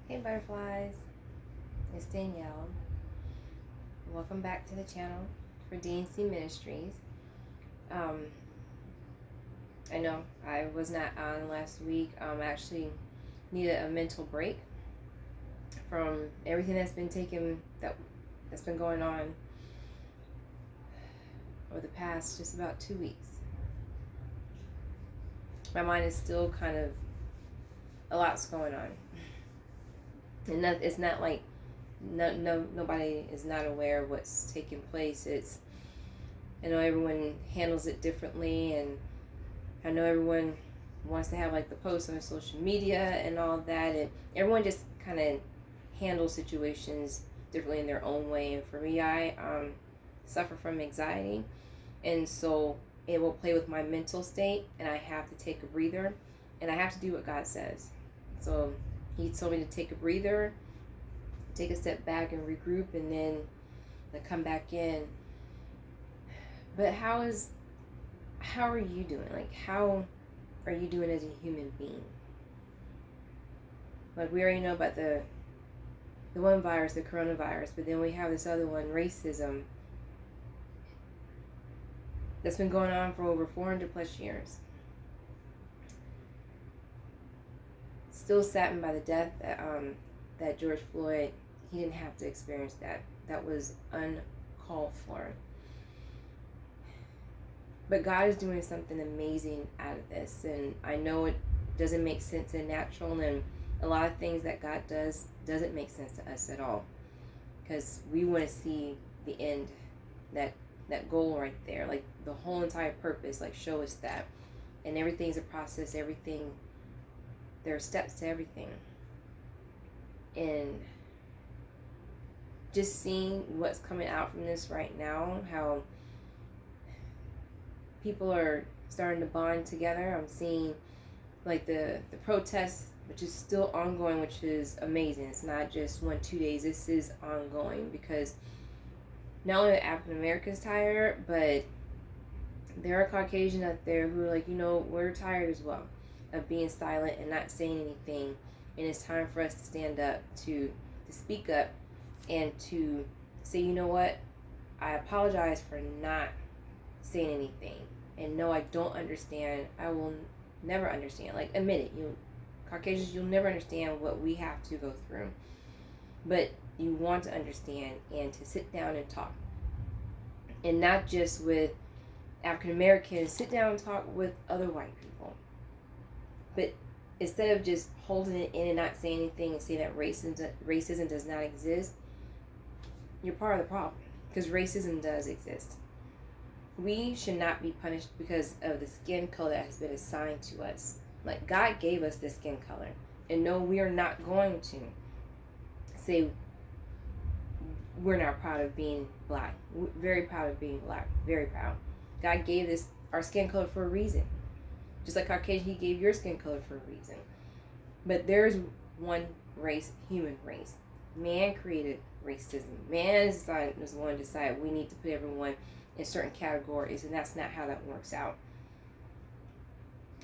Hey butterflies, it's Danielle. Welcome back to the channel for DNC Ministries. Um, I know I was not on last week. I actually needed a mental break from everything that's been going on over the past just about 2 weeks. My mind is still kind of a lot's going on, and it's not like nobody is not aware of what's taking place. I know everyone handles it differently, and I know everyone wants to have like the posts on social media and all that, and everyone just kind of handles situations differently in their own way. And for me, I suffer from anxiety, and so it will play with my mental state, and I have to take a breather, and I have to do what God says. So He told me to take a breather, take a step back and regroup, and then come back in. But how are you doing? Like, how are you doing as a human being? Like, we already know about the one virus, the coronavirus, but then we have this other one, racism, that's been going on for over 400 plus years. Still saddened by the death that George Floyd, he didn't have to experience that. That was uncalled for. But God is doing something amazing out of this, and I know it doesn't make sense and natural, and a lot of things that God does doesn't make sense to us at all, because we want to see the end, that goal right there, like the whole entire purpose, like show us that, and everything's a process, everything, there are steps to everything. And just seeing what's coming out from this right now, how people are starting to bond together. I'm seeing like the protests, which is still ongoing, which is amazing. It's not just 1-2 days. This is ongoing, because not only are African Americans tired, but there are Caucasians out there who are like, we're tired as well of being silent and not saying anything. And it's time for us to stand up, to speak up, and to say, you know what, I apologize for not saying anything. And no, I don't understand. I will never understand. Like, admit it. You Caucasians, you'll never understand what we have to go through. But you want to understand and to sit down and talk. And not just with African Americans, sit down and talk with other white people. But instead of just holding it in and not saying anything and saying that racism does not exist, you're part of the problem, because racism does exist. We should not be punished because of the skin color that has been assigned to us. Like, God gave us this skin color. And no, we are not going to say we're not proud of being black. We're very proud of being black. Very proud. God gave this our skin color for a reason. Just like Caucasian, He gave your skin color for a reason. But there's one race, human race. Man created racism. Man is the one to decide we need to put everyone in certain categories, and that's not how that works out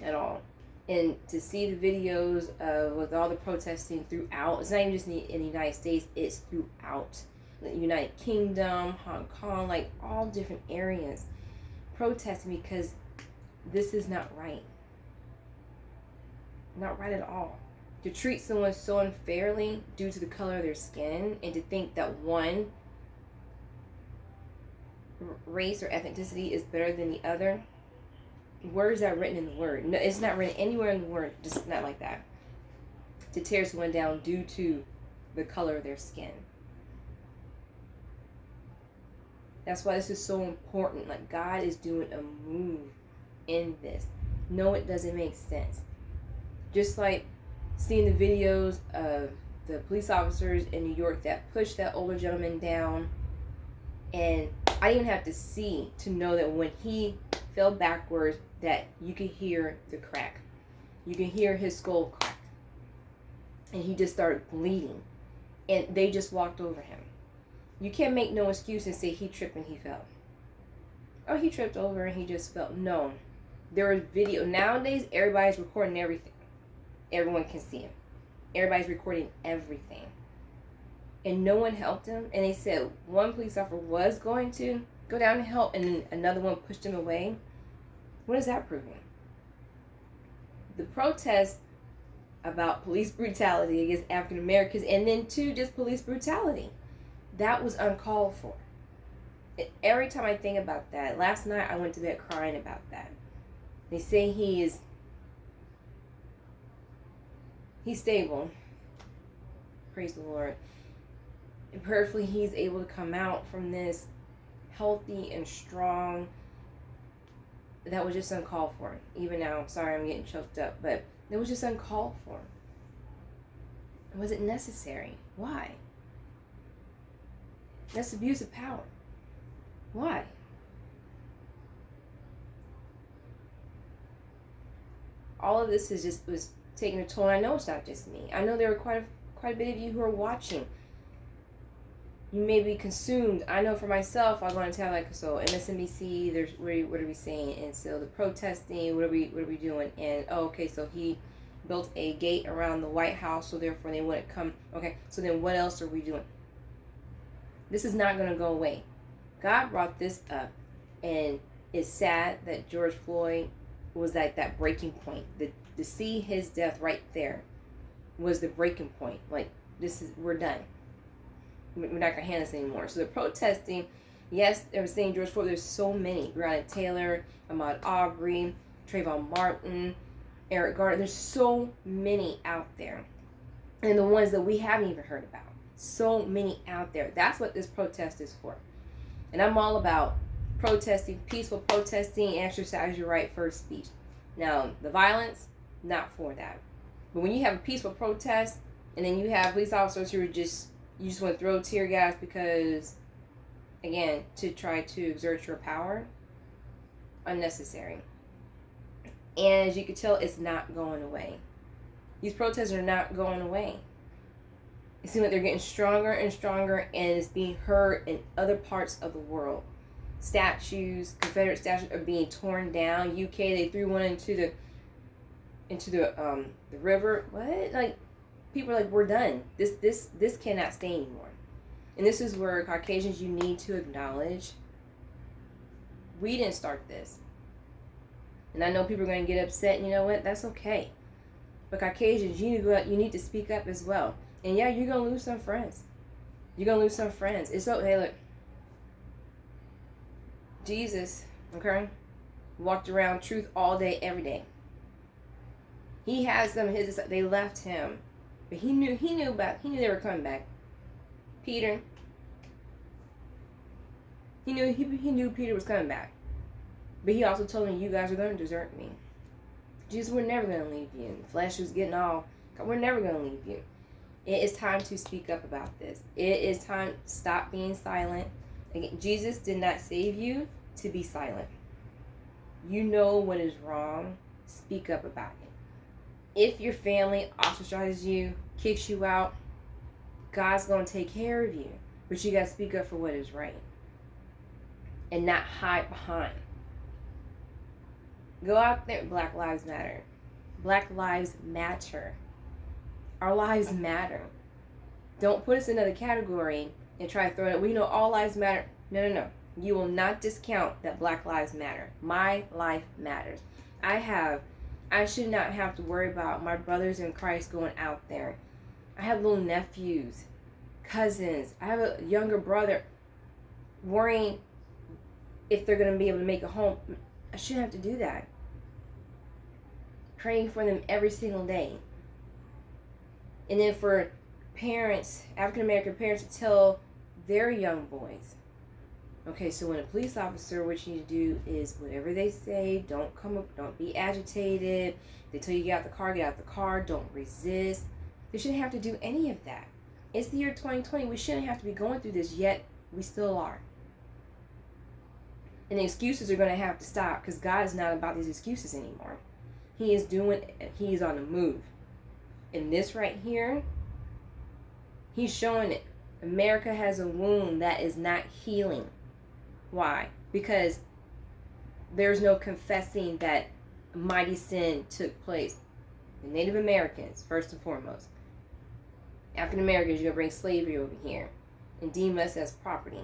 at all. And to see the videos with all the protesting throughout, it's not even just in the United States, it's throughout the United Kingdom, Hong Kong, like all different areas, protesting because this is not right. Not right at all. To treat someone so unfairly due to the color of their skin, and to think that one race or ethnicity is better than the other. Where is that written in the Word? No, it's not written anywhere in the Word, just not like that. To tear someone down due to the color of their skin. That's why this is so important. Like, God is doing a move in this. No, it doesn't make sense. Just like seeing the videos of the police officers in New York that pushed that older gentleman down, and I didn't even have to see to know that when he fell backwards, that you could hear the crack. You can hear his skull crack. And he just started bleeding. And they just walked over him. You can't make no excuse and say he tripped and he fell. Oh, he tripped over and he just fell. No. There is video. Nowadays, everybody's recording everything. Everyone can see him. Everybody's recording everything. And no one helped him. And they said one police officer was going to go down and help, and then another one pushed him away. What is that proving? The protest about police brutality against African Americans, and then too, just police brutality, that was uncalled for. Every time I think about that, last night I went to bed crying about that. They say he's stable. Praise the Lord. And prayerfully he's able to come out from this healthy and strong. That was just uncalled for. Even now, sorry I'm getting choked up, but it was just uncalled for. Was it necessary? Why? That's abuse of power. Why? All of this was taking a toll. And I know it's not just me. I know there were quite a bit of you who are watching. You may be consumed. I know for myself, I'm going to tell, like, so MSNBC, there's what are we saying? And so the protesting, what are we doing? And okay, so he built a gate around the White House, so therefore they wouldn't come. Okay, so then what else are we doing? This is not going to go away. God brought this up, and it's sad that George Floyd was at that breaking point. To see his death right there was the breaking point. Like, we're done. We're not going to handle this anymore. So the protesting, yes, they were saying George Floyd, there's so many. Breonna Taylor, Ahmaud Arbery, Trayvon Martin, Eric Garner. There's so many out there. And the ones that we haven't even heard about. So many out there. That's what this protest is for. And I'm all about protesting, peaceful protesting, exercise your right for speech. Now, the violence, not for that. But when you have a peaceful protest, and then you have police officers who are you just want to throw tear gas because, again, to try to exert your power, unnecessary. And as you can tell, it's not going away. These protests are not going away. It seems like they're getting stronger and stronger, and it's being heard in other parts of the world. Statues, Confederate statues are being torn down. UK, they threw one into the river. What? Like, people are like, we're done. This cannot stay anymore. And this is where Caucasians, you need to acknowledge we didn't start this. And I know people are going to get upset, and you know what? That's okay. But Caucasians, you need to go out, you need to speak up as well. And yeah, you're going to lose some friends. You're going to lose some friends. It's okay. Hey, look. Jesus, okay, walked around truth all day, every day. He had some of his, they left him. But he knew they were coming back. Peter, he knew Peter was coming back. But he also told him, you guys are going to desert me. Jesus, we're never going to leave you. The flesh was getting all, we're never going to leave you. It is time to speak up about this. It is time to stop being silent. Again, Jesus did not save you to be silent. You know what is wrong. Speak up about it. If your family ostracizes you, kicks you out, God's going to take care of you. But you got to speak up for what is right. And not hide behind. Go out there. Black Lives Matter. Black Lives Matter. Our lives matter. Don't put us in another category and try to throw it. Well, you know, all lives matter. No. You will not discount that Black Lives Matter. My life matters. I should not have to worry about my brothers in Christ going out there. I have little nephews, cousins. I have a younger brother worrying if they're going to be able to make a home. I shouldn't have to do that. Praying for them every single day. And then for parents, African American parents, to tell their young boys, okay, so when a police officer, what you need to do is whatever they say, don't be agitated. They tell you get out the car, don't resist. They shouldn't have to do any of that. It's the year 2020. We shouldn't have to be going through this, yet we still are. And the excuses are going to have to stop, because God is not about these excuses anymore. He is on the move. And this right here, he's showing it. America has a wound that is not healing. Why? Because there's no confessing that mighty sin took place. The Native Americans, first and foremost. African Americans, you're going to bring slavery over here and deem us as property.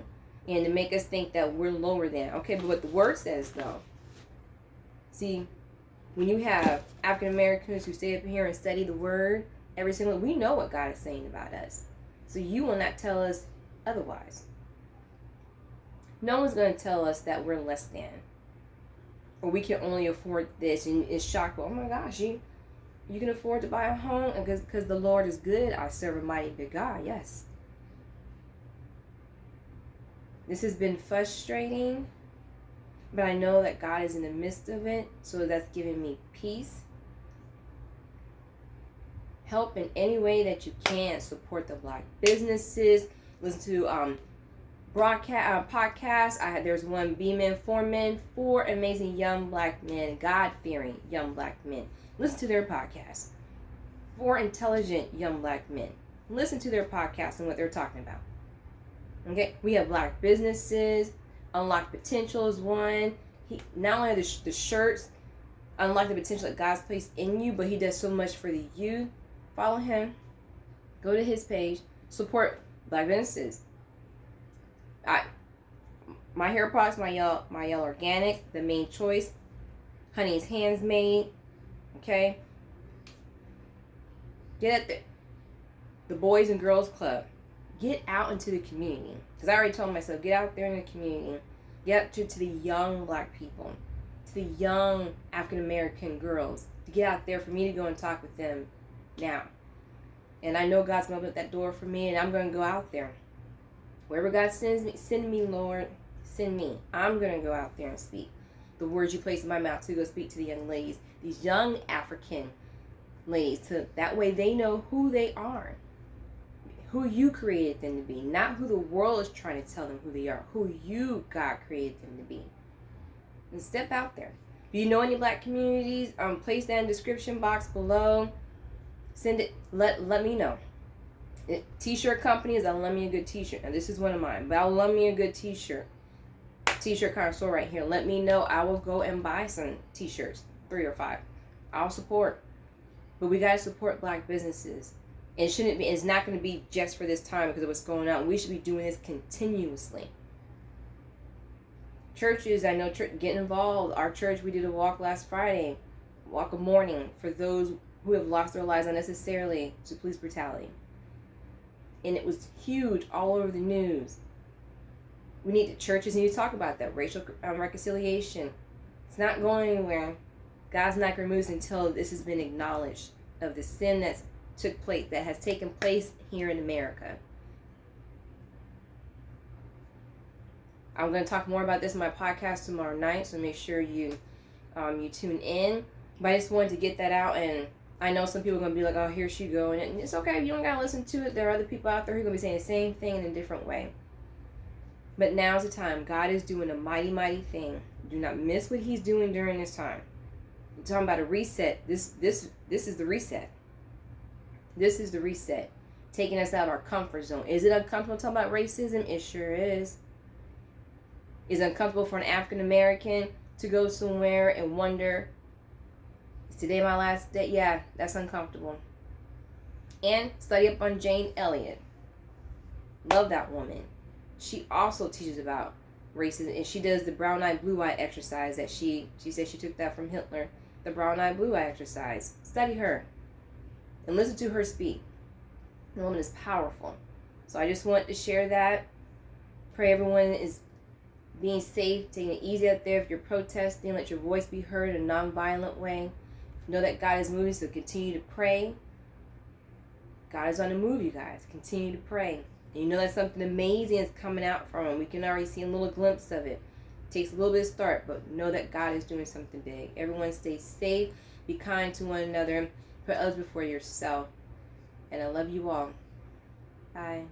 And to make us think that we're lower than. Okay, but what the word says, though. See, when you have African Americans who stay up here and study the word every single, we know what God is saying about us. So you will not tell us otherwise. No one's going to tell us that we're less than. Or we can only afford this. And it's shocked. Oh my gosh, you can afford to buy a home because the Lord is good. I serve a mighty big God. Yes. This has been frustrating, but I know that God is in the midst of it, so that's giving me peace. Help in any way that you can. Support the Black businesses. Listen to podcasts. There's one, Be Men for Men, 4 amazing young Black men, God-fearing young Black men. Listen to their podcasts. 4 intelligent young Black men. Listen to their podcasts and what they're talking about. Okay, we have Black businesses. Unlock Potential is one. He not only the shirts, unlock the potential that God's placed in you, but he does so much for the youth. Follow him. Go to his page. Support Black businesses. My hair products, my yellow organics, the main choice. Honey's Handmade. Okay. Get at the Boys and Girls Club. Get out into the community. Because I already told myself, get out there in the community. Get out to the young Black people. To the young African American girls. To get out there for me to go and talk with them now. And I know God's going to open that door for me. And I'm going to go out there. Wherever God sends me, send me, Lord. Send me. I'm going to go out there and speak the words you place in my mouth to go speak to the young ladies. These young African ladies. That way they know who they are. Who you created them to be, not who the world is trying to tell them who they are, who you, God, created them to be. And step out there. If you know any Black communities, place that in the description box below. Send it, let me know. T-shirt companies, I'll lend me a good t-shirt. Now this is one of mine, but I'll lend me a good t-shirt. T-shirt connoisseur right here. Let me know. I will go and buy some t-shirts, 3 or 5. I'll support. But we gotta support Black businesses. It shouldn't be. It's not going to be just for this time because of what's going on. We should be doing this continuously. Churches, I know, get involved. Our church, we did a walk last Friday, walk of mourning for those who have lost their lives unnecessarily to police brutality, and it was huge all over the news. Churches need to talk about that racial reconciliation. It's not going anywhere. God's not going to remove this until this has been acknowledged of the sin that has taken place here in America. I'm going to talk more about this in my podcast tomorrow night, so make sure you tune in. But I just wanted to get that out, and I know some people are going to be like, oh, here she go, and it's okay if you don't got to listen to it. There are other people out there who are going to be saying the same thing in a different way. But now's the time. God is doing a mighty, mighty thing. Do not miss what he's doing during this time. We're talking about a reset. This is the reset. This is the reset. Taking us out of our comfort zone. Is it uncomfortable talking about racism? It sure is. Is it uncomfortable for an African American to go somewhere and wonder, is today my last day? Yeah, that's uncomfortable. And study up on Jane Elliott. Love that woman. She also teaches about racism, and she does the brown eye, blue eye exercise that she said she took that from Hitler. The brown eye, blue eye exercise. Study her. And listen to her speak. The woman is powerful. So I just want to share that. Pray everyone is being safe, taking it easy out there. If you're protesting, let your voice be heard in a non-violent way. Know that God is moving, so continue to pray. God is on the move, you guys. Continue to pray. And you know that something amazing is coming out from him. We can already see a little glimpse of it. It takes a little bit of start, but know that God is doing something big. Everyone stay safe. Be kind to one another. Put others before yourself. And I love you all. Bye.